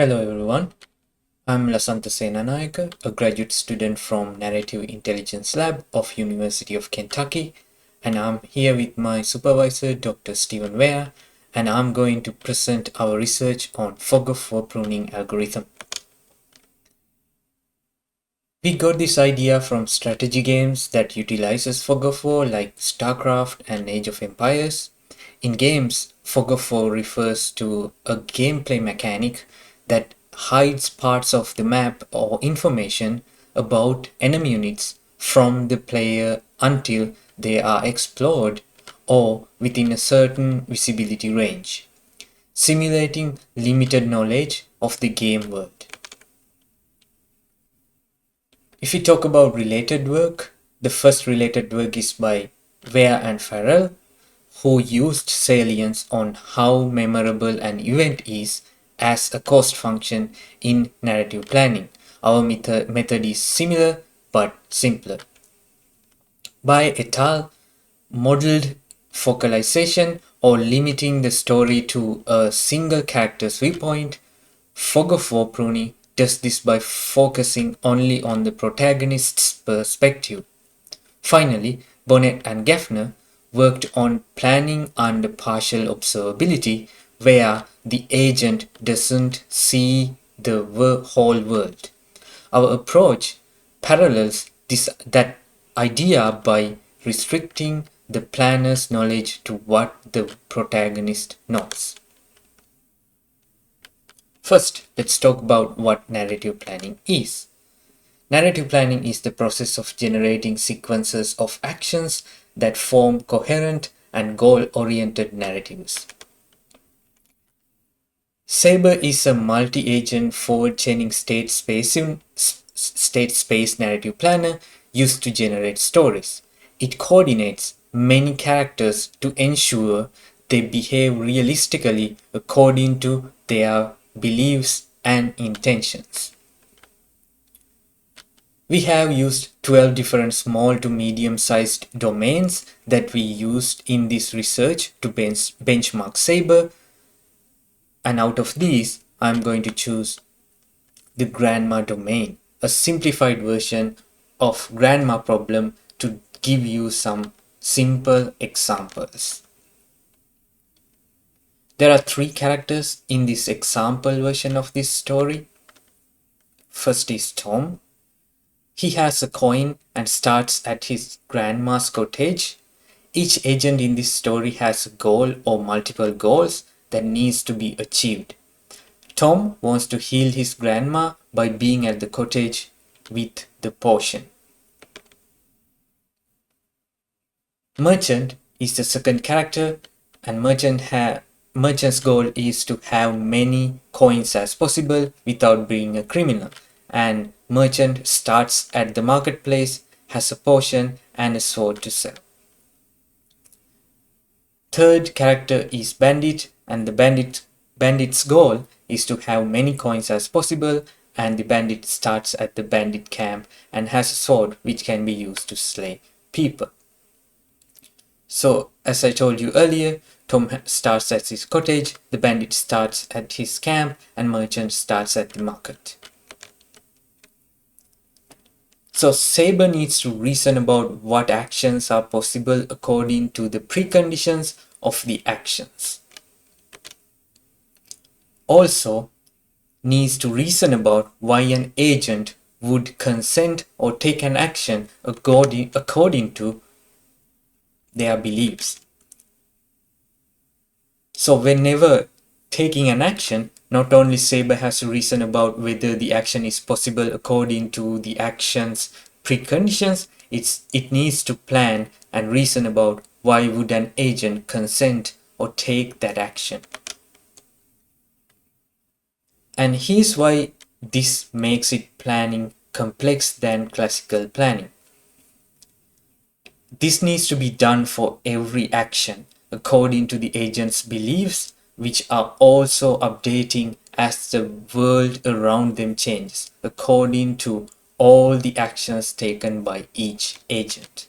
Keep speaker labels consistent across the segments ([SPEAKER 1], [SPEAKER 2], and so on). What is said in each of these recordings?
[SPEAKER 1] Hello everyone, I'm Lasantha Senanayake, a graduate student from Narrative Intelligence Lab of University of Kentucky, and I'm here with my supervisor Dr. Stephen Ware, and I'm going to present our research on fog-of-war pruning algorithm. We got this idea from strategy games that utilizes fog-of-war like StarCraft and Age of Empires. In games, fog-of-war refers to a gameplay mechanic that hides parts of the map or information about enemy units from the player until they are explored or within a certain visibility range, simulating limited knowledge of the game world. If we talk about related work, the first related work is by Ware and Farrell, who used salience on how memorable an event is as a cost function in narrative planning. Our method is similar but simpler. By et al., modeled focalization or limiting the story to a single character's viewpoint, fog-of-war pruning does this by focusing only on the protagonist's perspective. Finally, Bonnet and Gaffner worked on planning under partial observability, where the agent doesn't see the whole world. Our approach parallels that idea by restricting the planner's knowledge to what the protagonist knows. First, let's talk about what narrative planning is. Narrative planning is the process of generating sequences of actions that form coherent and goal-oriented narratives. Sabre is a multi-agent forward-chaining state space narrative planner used to generate stories. It coordinates many characters to ensure they behave realistically according to their beliefs and intentions. We have used 12 different small to medium sized domains that we used in this research to benchmark Sabre, and out of these I'm going to choose the grandma domain, a simplified version of grandma problem to give you some simple examples. There are 3 characters in this example version of this story. First is Tom. He has a coin and starts at his grandma's cottage. Each agent in this story has a goal or multiple goals that needs to be achieved. Tom wants to heal his grandma by being at the cottage with the potion. Merchant is the second character, and Merchant's goal is to have many coins as possible without being a criminal. And Merchant starts at the marketplace, has a potion and a sword to sell. Third character is Bandit, and the bandit's goal is to have many coins as possible, and the bandit starts at the bandit camp and has a sword which can be used to slay people. So, as I told you earlier, Tom starts at his cottage, the bandit starts at his camp, and Merchant starts at the market. So Sabre needs to reason about what actions are possible according to the preconditions of the actions. Also needs to reason about why an agent would consent or take an action according to their beliefs. So whenever taking an action, not only Sabre has to reason about whether the action is possible according to the action's preconditions, it needs to plan and reason about why would an agent consent or take that action. And here's why this makes it planning complex than classical planning. This needs to be done for every action according to the agent's beliefs, which are also updating as the world around them changes according to all the actions taken by each agent.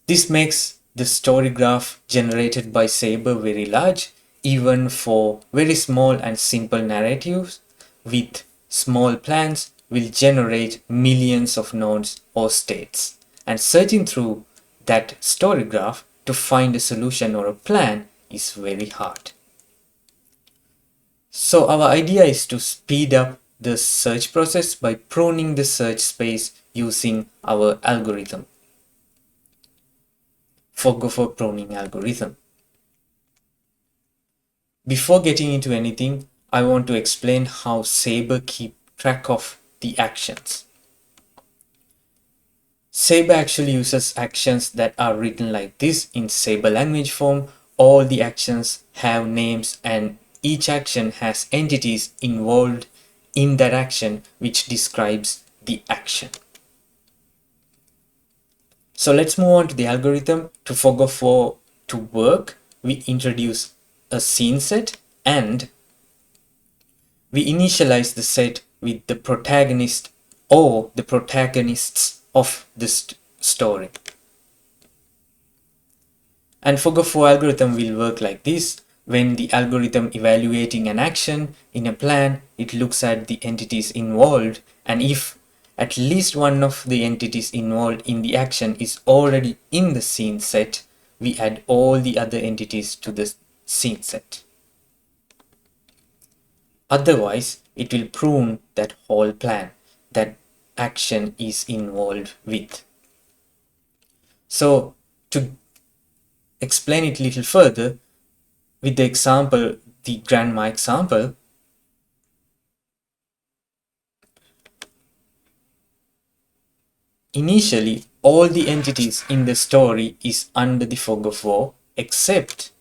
[SPEAKER 1] This makes the story graph generated by Sabre very large. even for very small and simple narratives with small plans will generate millions of nodes or states. And searching through that story graph to find a solution or a plan is very hard. So our idea is to speed up the search process by pruning the search space using our algorithm. For pruning algorithm. Before getting into anything, I want to explain how Sabre keeps track of the actions. Sabre actually uses actions that are written like this in Sabre language form. All the actions have names and each action has entities involved in that action which describes the action. So let's move on to the algorithm. To Fog to work, we introduce a scene set and we initialize the set with the protagonist or the protagonists of the story. And Fog algorithm will work like this. When the algorithm evaluating an action in a plan, it looks at the entities involved, and if at least one of the entities involved in the action is already in the scene set, we add all the other entities to the scene set. Otherwise, it will prune that whole plan that action is involved with. So to explain it a little further, with the example, the grandma example, initially all the entities in the story is under the fog of war except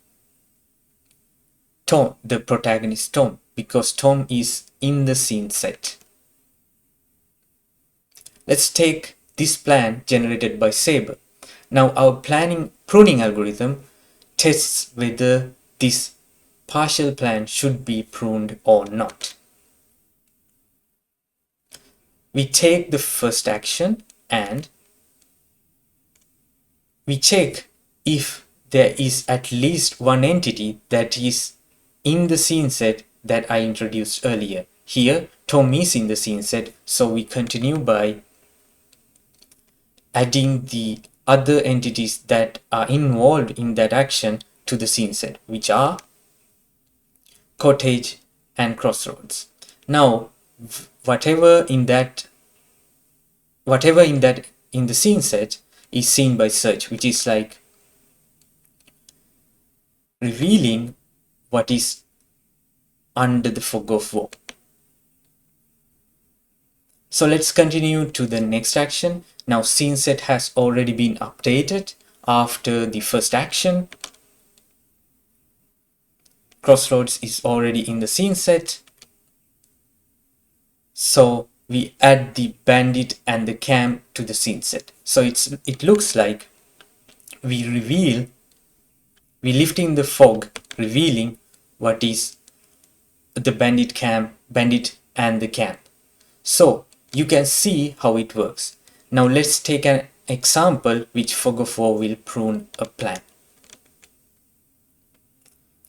[SPEAKER 1] Tom, the protagonist Tom, because Tom is in the scene set. Let's take this plan generated by Sabre. Now our pruning algorithm tests whether this partial plan should be pruned or not. We take the first action and we check if there is at least one entity that is in the scene set that I introduced earlier. Here, Tom is in the scene set, so we continue by adding the other entities that are involved in that action to the scene set, which are cottage and crossroads. Now, whatever in the scene set is seen by search, which is like revealing what is under the fog of war. So let's continue to the next action. Now scene set has already been updated after the first action. Crossroads is already in the scene set. So we add the bandit and the camp to the scene set. So it looks like we lift in the fog, revealing what is the bandit and the camp. So you can see how it works. Now let's take an example which fog of war will prune a plan.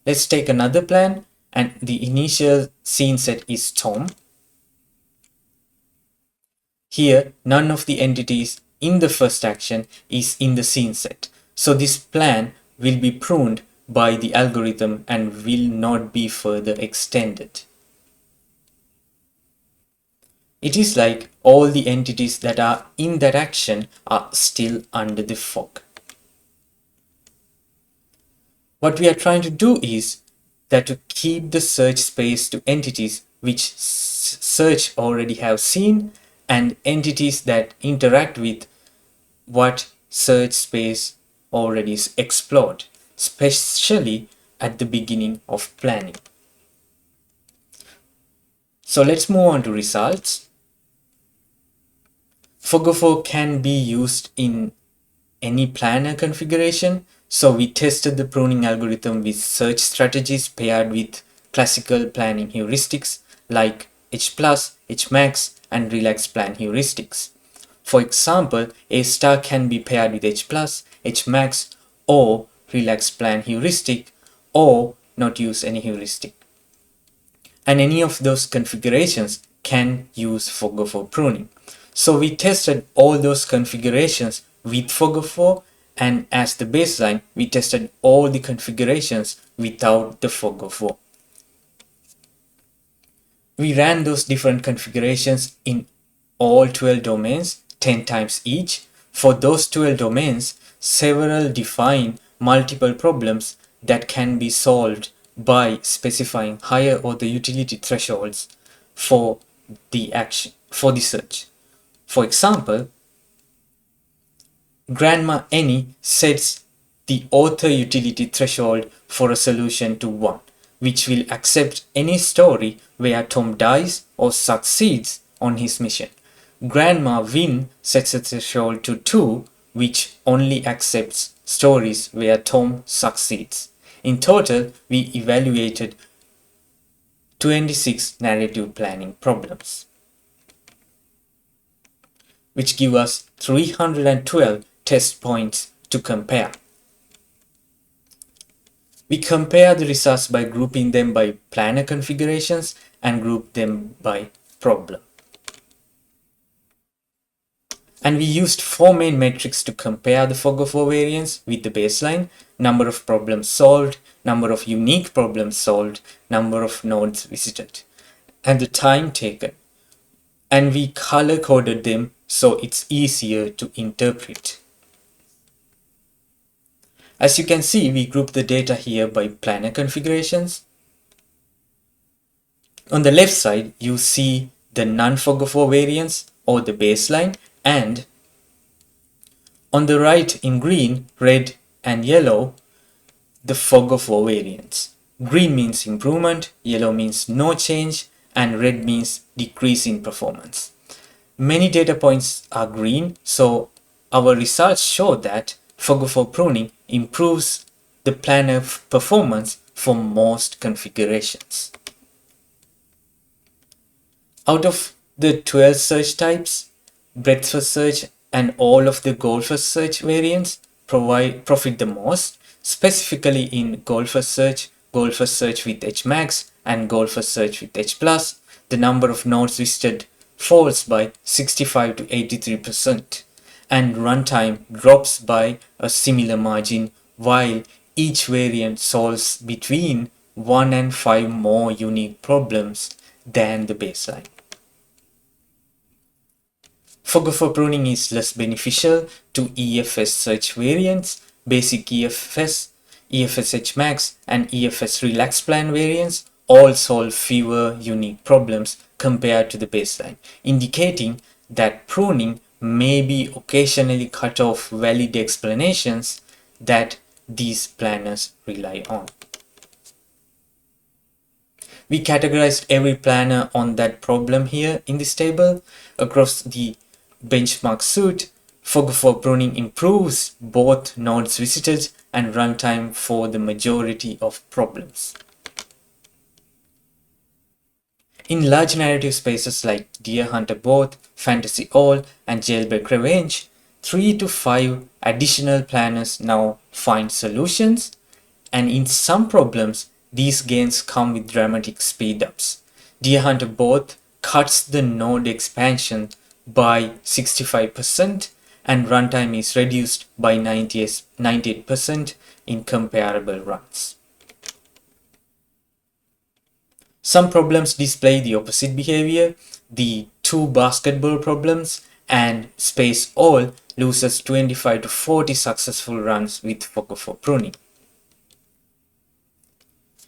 [SPEAKER 1] Let's take another plan and the initial scene set is Tom. Here, none of the entities in the first action is in the scene set. So this plan will be pruned by the algorithm and will not be further extended. It is like all the entities that are in that action are still under the fog. What we are trying to do is that to keep the search space to entities which search already have seen and entities that interact with what search space already is explored, especially at the beginning of planning. So let's move on to results. Fog of war can be used in any planner configuration. So we tested the pruning algorithm with search strategies paired with classical planning heuristics like H+, H-max, and relax plan heuristics. For example, A star can be paired with H+, H-max, or relax plan heuristic, or not use any heuristic. And any of those configurations can use FOGO4 pruning. So we tested all those configurations with FOGO4, and as the baseline, we tested all the configurations without the FOGO4. We ran those different configurations in all 12 domains 10 times each. For those 12 domains, several define multiple problems that can be solved by specifying higher order utility thresholds for the search. For example, Grandma Annie sets the author utility threshold for a solution to 1, which will accept any story where Tom dies or succeeds on his mission. Grandma Win sets a threshold to 2, which only accepts stories where Tom succeeds. In total, we evaluated 26 narrative planning problems, which give us 312 test points to compare. We compare the results by grouping them by planner configurations and group them by problem. And we used 4 main metrics to compare the FOGO4 variance with the baseline: number of problems solved, number of unique problems solved, number of nodes visited, and the time taken. And we color coded them so it's easier to interpret. As you can see, we group the data here by planner configurations. On the left side, you see the non-FOGO4 variance or the baseline, and on the right in green, red and yellow, the FOGO4 variance. Green means improvement, yellow means no change, and red means decrease in performance. Many data points are green, so our results show that FOGO4 pruning improves the planner performance for most configurations. Out of the 12 search types, breadth first search and all of the goal first search variants profit the most, specifically in goal first search with Hmax, and goal first search with H+. The number of nodes visited falls by 65 to 83%, and runtime drops by a similar margin, while each variant solves between 1 and 5 more unique problems than the baseline. FOGO4 pruning is less beneficial to EFS search variants. Basic EFS, EFS Hmax, and EFS Relax Plan variants all solve fewer unique problems compared to the baseline, indicating that pruning may be occasionally cut off valid explanations that these planners rely on. We categorized every planner on that problem here in this table. Across the benchmark suite, FOGO4 pruning improves both nodes visited and runtime for the majority of problems. In large narrative spaces like Deer Hunter Both, Fantasy All, and Jailbreak Revenge, 3 to 5 additional planners now find solutions, and in some problems, these gains come with dramatic speedups. Deer Hunter Both cuts the node expansion by 65%, and runtime is reduced by 98% in comparable runs. Some problems display the opposite behavior. The 2 basketball problems and Space All loses 25 to 40 successful runs with FOGO4 pruning.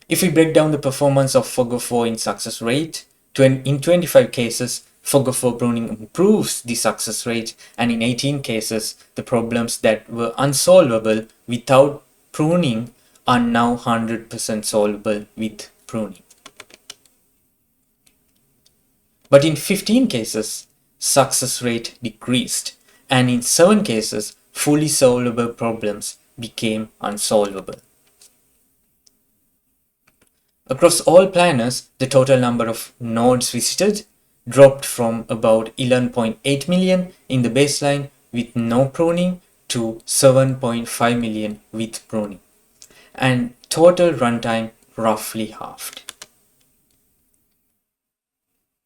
[SPEAKER 1] If we break down the performance of FOGO4 in success rate, in 25 cases, FOGO4 pruning improves the success rate, and in 18 cases, the problems that were unsolvable without pruning are now 100% solvable with pruning. But in 15 cases, success rate decreased, and in 7 cases, fully solvable problems became unsolvable. Across all planners, the total number of nodes visited dropped from about 11.8 million in the baseline with no pruning to 7.5 million with pruning. And total runtime roughly halved.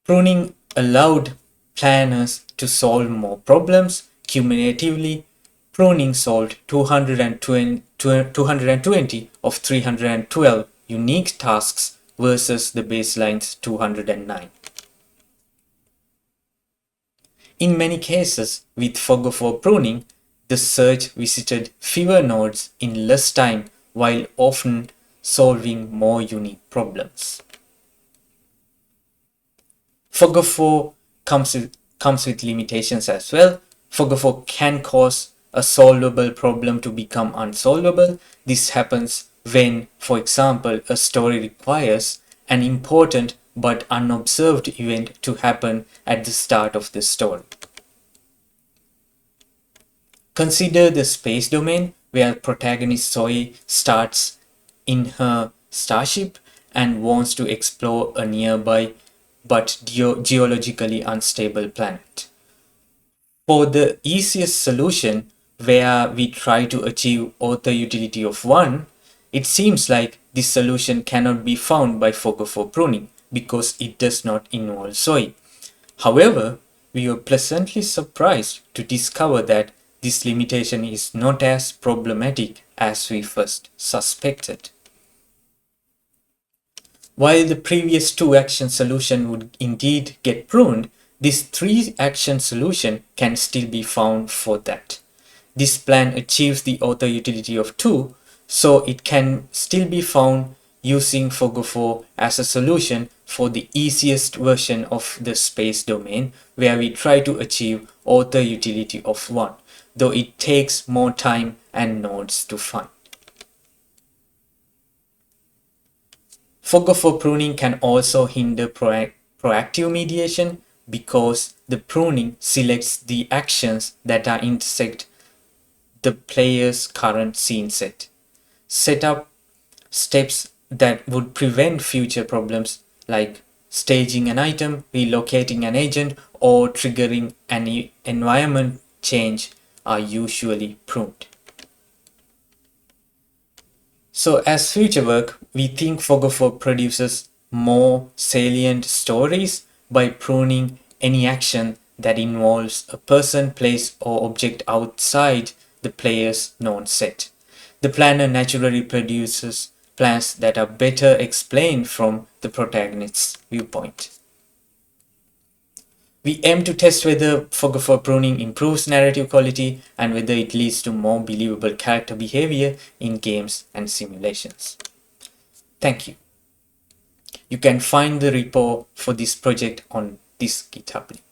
[SPEAKER 1] Pruning allowed planners to solve more problems. Cumulatively, pruning solved 220 of 312 unique tasks versus the baseline's 209. In many cases, with fog-of-war pruning, the search visited fewer nodes in less time while often solving more unique problems. Fog-of-war comes with limitations as well. Fog-of-war can cause a solvable problem to become unsolvable. This happens when, for example, a story requires an important but unobserved event to happen at the start of the story. Consider the space domain where protagonist Zoe starts in her starship and wants to explore a nearby but geologically unstable planet. For the easiest solution, where we try to achieve author utility of 1, it seems like this solution cannot be found by fog-of-war pruning because it does not involve Zoe. However, we were pleasantly surprised to discover that this limitation is not as problematic as we first suspected. While the previous 2-action solution would indeed get pruned, this 3-action solution can still be found for that. This plan achieves the author utility of 2, so it can still be found using fog-of-war as a solution for the easiest version of the space domain where we try to achieve author utility of 1, though it takes more time and nodes to find. Fog-of-war pruning can also hinder proactive mediation because the pruning selects the actions that are intersect the player's current scene set. Set up steps that would prevent future problems like staging an item, relocating an agent, or triggering an environment change are usually pruned. So as future work, we think fog-of-war produces more salient stories by pruning any action that involves a person, place, or object outside the player's known set. The planner naturally produces plans that are better explained from the protagonist's viewpoint. We aim to test whether fog-of-war pruning improves narrative quality and whether it leads to more believable character behavior in games and simulations. Thank you. You can find the repo for this project on this GitHub link.